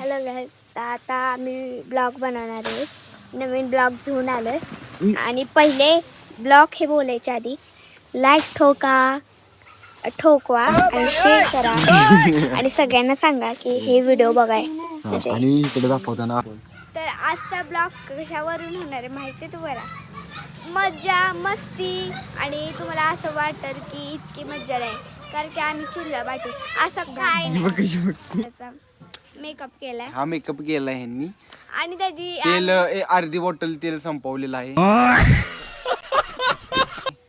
Hello guys, आता आम्ही blog बनवणार आहे. नवीन ब्लॉग घेऊन आलोय आणि पहिले ब्लॉग हे बोलायच्या आधी लाईक ठोकवा आणि शेअर करा आणि सगळ्यांना सांगा की हे व्हिडिओ बघाय आणि इकडे दाखवताना तर आजचा ब्लॉग कशावरून होणार आहे माहिती आहे तुम्हाला? मज्जा मस्ती आणि तुम्हाला असं वाटेल की इतकी मज्जा नाही कारण की आम्ही चुलला बाटी असं काय नाही. मेकअप केलाय, हा मेकअप केला ह्यांनी आणि त्याची तेल अर्धी बॉटल तेल संपवलेलं आहे.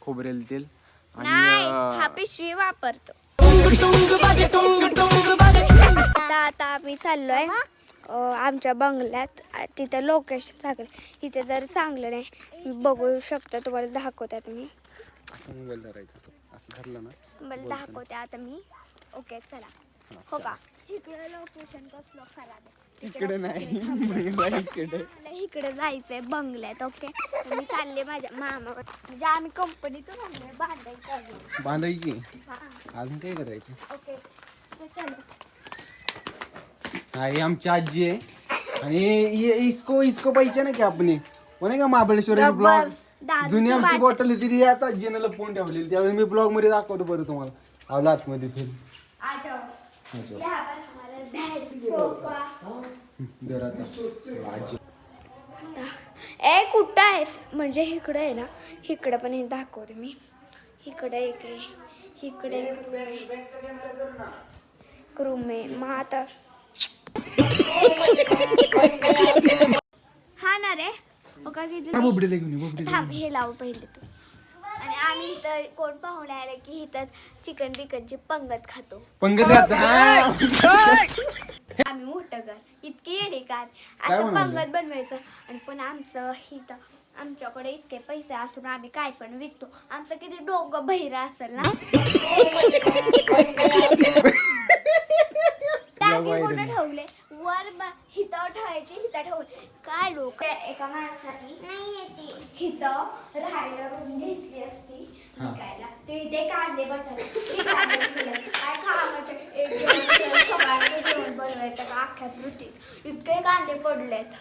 खोबरेल तेल नाही आणि हा पिशवी वापरतो. आता आम्ही चाललोय आमच्या बंगल्यात. तिथं लोकेशन टाकलं, इथे जर चांगलं नाही बघू शकता, तुम्हाला दाखवतात मी. असं मोबाईल धरायचा, असं धरलं ना मला दाखवते आता मी. ओके चला. हो का, इकडे लोकेशन कसलं खराब आहे. इकडे नाही इकडे इकडे जायचंय बंगल्यात. ओके, मी चालले माझ्या मामा, म्हणजे आम्ही कंपनीतून आणलोय बांधायचं. बांधायची अजून काय करायचं. ओके चलो. हा, ही आमची आजी आहे आणि इसको पाहिजे ना की आपण कोणी का महाबळेश्वर ब्लॉग जुनी आमची बॉटल होती ती आता आजीनं लपवून ठेवलेली, त्यावेळी मी ब्लॉग मध्ये दाखवतो बरं तुम्हाला. आवला आतमध्ये फिर कुठं आहेस म्हणजे इकडं आहे ना, इकडं पण हे दाखवते मी. इकडे एक आहे, इकडे एक रूम आहे. मग आता हा ना रे, बोबडीला घेऊन थांब हे लावू पहिले तू. आणि आम्ही इथं कोण पाहुणे आले की इथं चिकन बिकनची पंगत खातो. पंगत आम्ही मोठं घर इतकी येडे काय असं पंगत बनवायचं. आणि पण आमचं इथं आमच्याकडे इतके पैसे असून आम्ही काय पण विकतो. आमचं किती डोकं बहिरा असेल ना. टाकी कुठं ठेवले वर हिथं ठेवायची, हिथं ठेवले काय लोक. एका माणसाने हिथं राहायला रूम घेतली असती विकायला. तू इथे कांदे बटाटे काय खावायचे, एक सगळ्यांचं जेवण बनवायचं का अख्ख्या पृथ्वीत इतके कांदे पडलेत.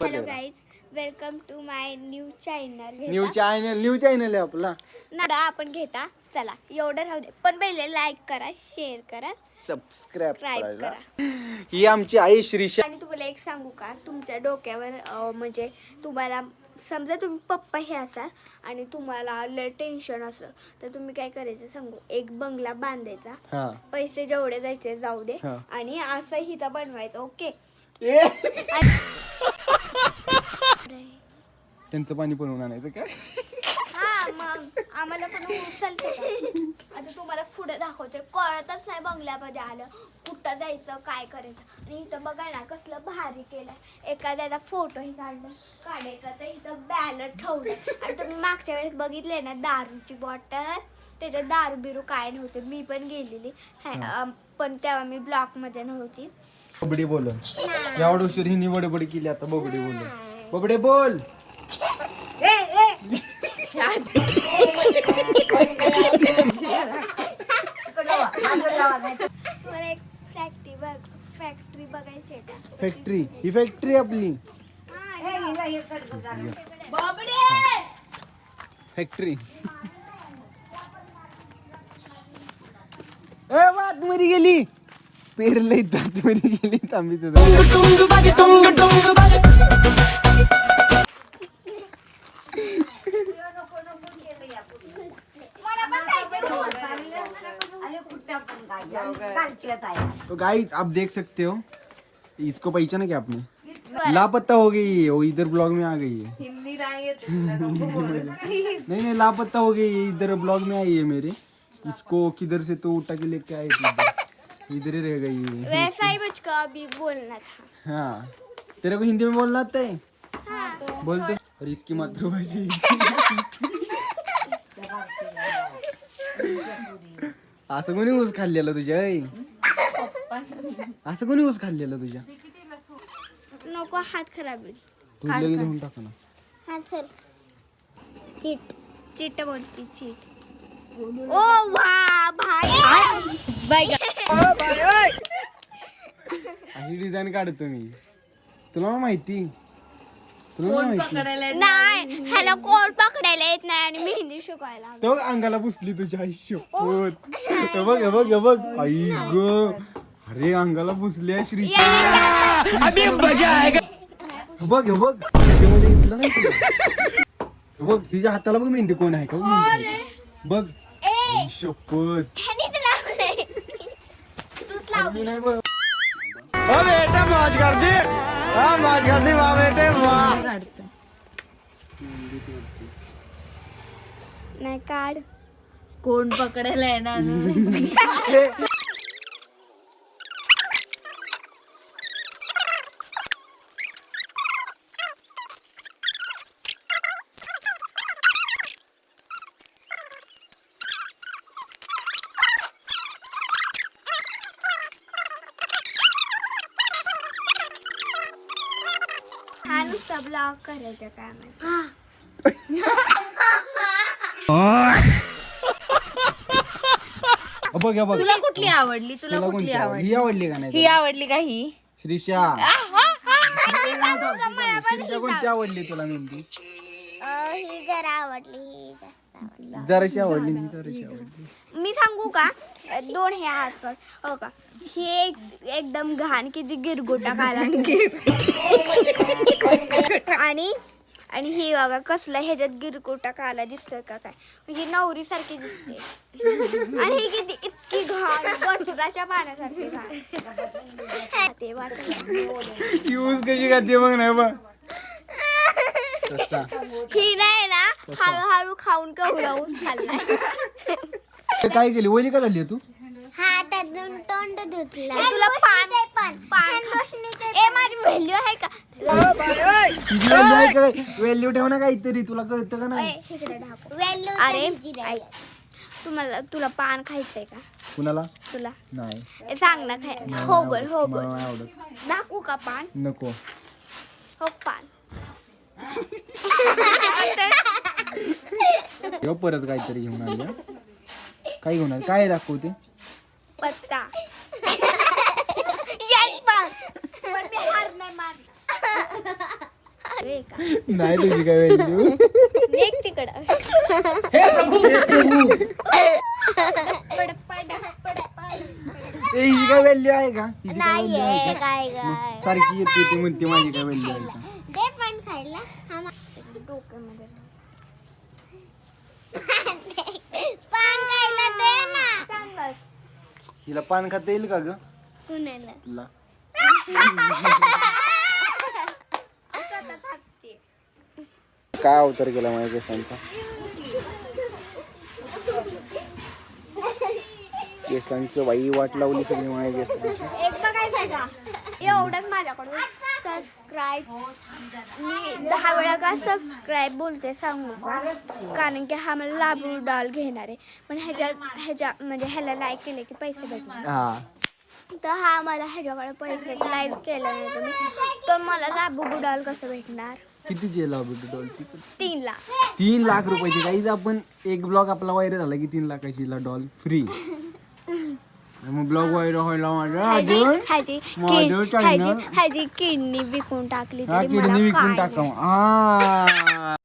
Hello guys, welcome to my new channel आहे आपला. ना आपण घेता. चला एवढं राहू दे, पण पहिले लाईक करा, शेअर करा, सबस्क्राईब करा. ही आमची आई श्रीषा. आणि तुम्हाला एक सांगू का, तुमच्या डोक्यावर म्हणजे तुम्हाला समजा तुम्ही पप्पा हे असाल आणि तुम्हाला लय टेन्शन असं, तर तुम्ही काय करायचं सांगू, एक बंगला बांधायचा. पैसे जेवढे जायचे जाऊ दे आणि असं हिथं बनवायचं. ओके, त्यांचं पाणी बनवून आणायचं काय. हा मग आम्हाला पण चालते का. आता तुम्हाला पुढे दाखवते, कळतच नाही बंगल्यामध्ये आलं कुठं जायचं काय करायचं. आणि इथं बघा ना कसलं भारी केलंय. एखाद्याचा फोटोही काढायचा तर इथं बॅलट ठेवलं. आणि तुम्ही मागच्या वेळेस बघितले ना दारूची बॉटल, त्याच्यात दारू बिरू काय नव्हते. मी पण गेलेली पण तेव्हा मी ब्लॉक मध्ये नव्हती. बबडी बोलून एवढं उशीर हिनी बडबडी केली. आता बबडी बोलून बबडे बोल. तुम्हाला एक फॅक्टरी बघायची आहे का? फॅक्टरी, ही फॅक्टरी आपली फॅक्टरी. वाट मध्ये गेली, पेरलंय दात मध्ये गेली. थांबी तुझं तो गाइस आप देख सकते हो, इसको पहचाना क्या आपने? लापता हो गई है, वो इधर ब्लॉग में आ गई है. हिंदी नहीं नहीं लापता हो गई है, इधर ब्लॉग में आई है मेरे. इसको किधर से तो उठा के लेके आए थे, इधर ही रह गई है. वैसा ही मुझको अभी बोलना था. हाँ, तेरे को हिंदी में बोलना आता है? बोलते. और इसकी मातृभाषा असं कोणी ऊस खाल्लेलं तुझ्या? असं कोणी ऊस खाल्लेलं तुझ्या? नको, हात खराब होईल. तू लगेच धुवून टाक ना. हा चल. चीट बोलती चीट. ओ वा भाई अशी डिझाईन काढतो मी. तुला ना माहिती, तुला नाही माहिती. नाही ह्याला कोण पकडायला येत नाही आणि मेहंदी शिकवायला हवी. तो अंगाला पुसली तुझ्या आई शपथ. हे बघ हे बघ हे बघ आई ग. अरे अंगाला पुसली श्री. हे बघ हे बघ त्याच्यामध्ये इथलं नाही तुला. हे बघ तिच्या हाताला बघ मेहंदी कोण आहे का बघ मेहंदी. बघ आई शपथ. ह्यानीच लावलंय. तूच लाव. मी नाही बघ. बेटा मौज कर दी, हाँ मौज कर दी वाह बेटे वाह. नाही काढ. कोण पकडायला येणार हा नुसता ब्लॉग करायचं काय माहिती. बघ हे बघ तुला कुठली आवडली? तुला तुला कुठली कोणती आवडली? आवडली? ही आवडली का नाही ही आवडली का ही? श्रीषा. श्रीषा कोणती आवडली तुला मेहंदी? ही जरा आवडली ही जास्त आवडली. जराशी आवडली ही जराशी आवडली. मी सांगू का दोन हे हात कर हो का हे एकदम घाण किती गिरगोटा काला आणि आणि ही बघा कसलं ह्याच्यात गिरगोटा काला दिसतोय का काय म्हणजे नवरी सारखी दिसते आणि ही किती इतकी घाण गणपताच्या पाण्यासारखी घाण ते वाटत यूज कशी करते मग नाही बा तसा. ही नाही ना हळूहळू खाऊन कवळाऊच खाल्लाय. ते काय केली ओली का झाली तू? हातातून तोंड धुतला तुला पान ए माझी व्हॅल्यू आहे का व्हॅल्यू ठेव ना काहीतरी तुला कळतं का नाही? अरे ऐक, तुला पान खायचंय का? कुणाला? तुला नाही ए, सांग ना खाय. हो बोल हो बोल. मला नाही आवडत. दाखवू का पान? नको. हो पान. ठेव परत काहीतरी घेऊन आली. काय घेऊन आली? काय दाखवते? पत्ता एक पान पण मी हार नाही मारला. अरे का नाही तुझी काय व्हॅल्यू. एक तिकडं हिची काय व्हॅल्यू आहे का? हिची काय व्हॅल्यू आहे का? मग सारखी येते ती म्हणते माझी काय व्हॅल्यू आहे का? दे पान खायला. डोक्यामध्ये पान खायला दे ना. सांग बस. हिला पान खाता येईल का ग? कुणाला? तुला काय अवतार केला माझ्या केसांचा? केसांचं बाई वाट लावली सगळी माझ्या केसांची. एक बघायचं का एवढंच माझ्याकडून सबस्क्राईब मी 10 वेळा का सबस्क्राईब बोलते सांगू का कारण की हा मला लाबू डॉल घेणार आहे पण ह्याच्या म्हणजे ह्याला लाईक केले की पैसे भेटणार हा तर हा मला ह्याच्याकडे पैसे लाईक केले नाही तुम्ही तर मला लाबू डॉल कसं भेटणार? कितीची लाभ डॉल? 3 लाख 3 लाख रुपयाची. काहीच आपण एक ब्लॉग आपला व्हायरल झाला की 3 लाखाची डॉल फ्री. मग ब्लॉग व्हायरल व्हायला माझ्या अजून ह्याची किडनी विकून टाकली हा तरी किडनी मला विकून काय टाकावं. हा